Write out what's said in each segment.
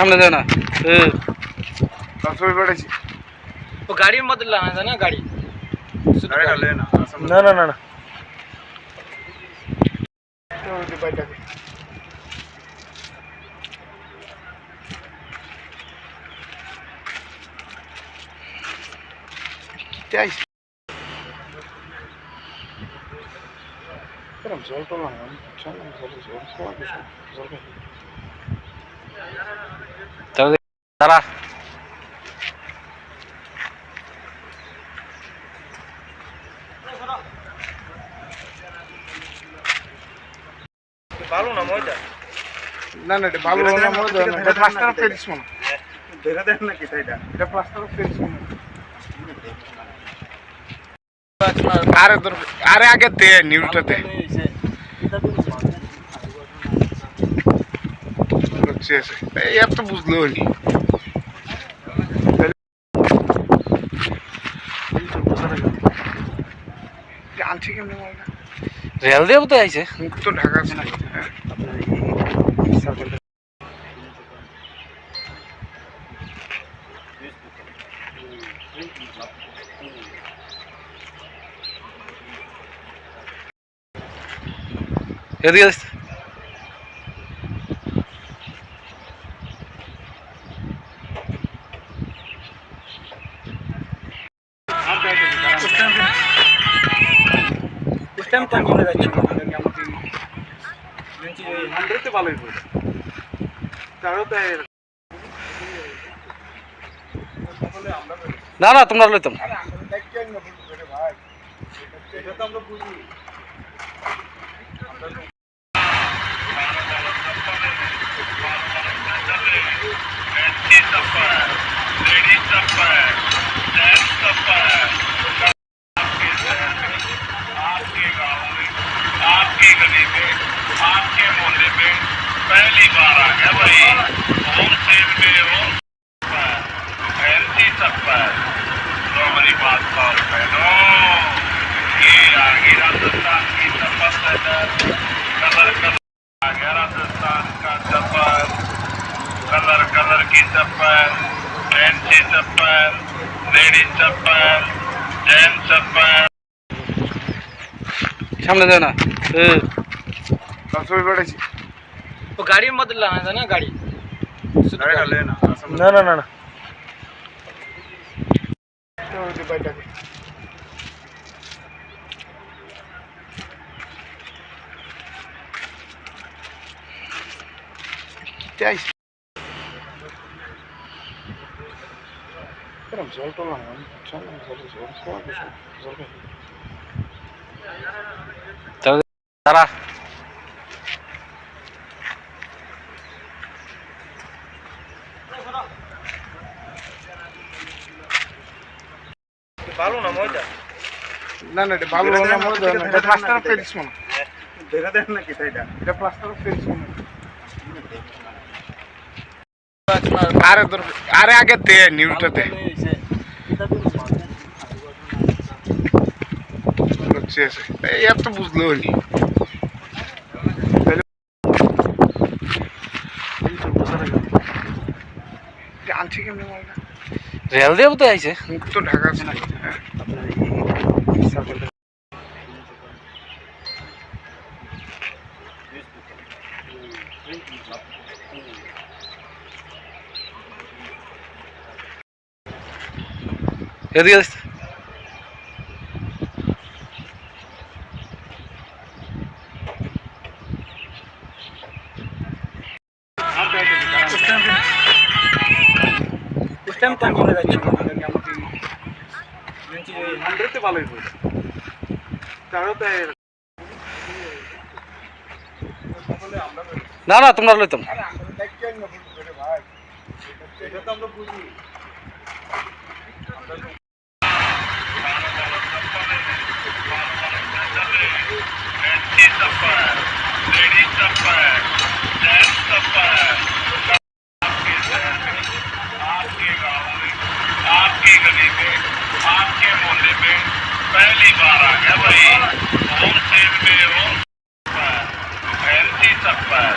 সামনে যায় না वो गाड़ी में मत लाना था ना गाड़ी না না না না জল তো না জল খাওয়া জল তারা ভালো না ময়দা না না এটা ভালো না মজা না এটা প্লাস্টার অফ প্যারিস মনে দেখা দেন না কি এটা প্লাস্টার অফ প্যারিস মনে আরে আগে দে নিউটাতে এই এত বুঝলো নি আনছি কেমনি মালটা রেল দিয়ে তো আইছে মুখ তো ঢাকা আছে না এদিকে আসছে उस टाइम तो नहीं लगा হান্ড্রেডে ভালোই বলে তারও তো না না তোমরা লইতাম ভাই এটা তো আমরা বুঝি आपकी गली में आपके मोहल्ले में पहली बार आ गया भाई होम सेल में होम फैंसी सब पर तो हमारी बात 100 रुपए नो ये आ गई राजस्थान की चप्पल कलर कलर आ गया राजस्थान का चप्पल कलर कलर की चप्पल फैंसी चप्पल लेडीज चप्पल जेंट्स चप्पल सामने जाना वो गाड़ी में मत लाना था ना गाड़ी ना ना ना ना জল তো না জল খাওয়া জল তারা ভালো না ময়দা না না এটা ভালো না মজা না এটা প্লাস্টার অফ প্যারিস মনে দেখা দেন না কি এটা প্লাস্টার অফ প্যারিস মনে আরে আগে দে নিউটাতে এই এত বুঝলো নি আনছি কেমনি মালটা রেল দিয়ে তো আইছে মুখ তো ঢাকা আছে না এদিকে আসছে उस टाइम तो नहीं लगा হান্ড্রেডে ভালোই বলে তারও তো না না তোমরা লইতাম ভাই এটা তো আমরা বুঝি लेडीज चप्पल जेंट्स चप्पल आपके गाँव में आपकी गली में आपके मोहल्ले में पहली बार आ गया भाई होम सेल में होम फैंसी चप्पल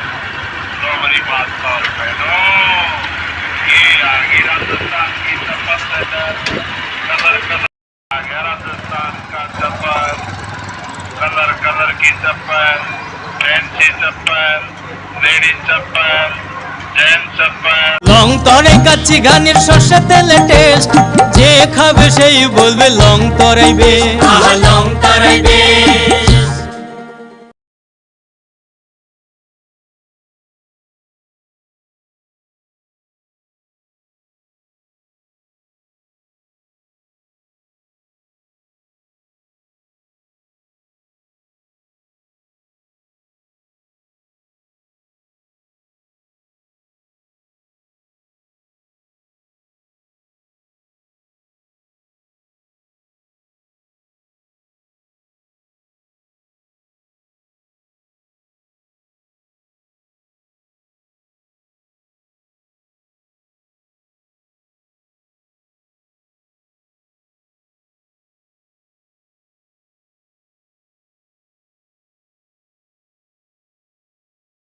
तो हमारी बात 100 रुपए नो ये राजस्थान की तपस्या कलर कलर आ गया राजस्थान का चप्पल कलर कलर की चप्पल फैंसी चप्पल लेडीज चप्पल जेंट्स चप्पल লং তরাই কাচ্চি গানের সর্ষে তেলে টেস্ট যে খাবে সেই বলবে লং তরাইবে লং তরাইবে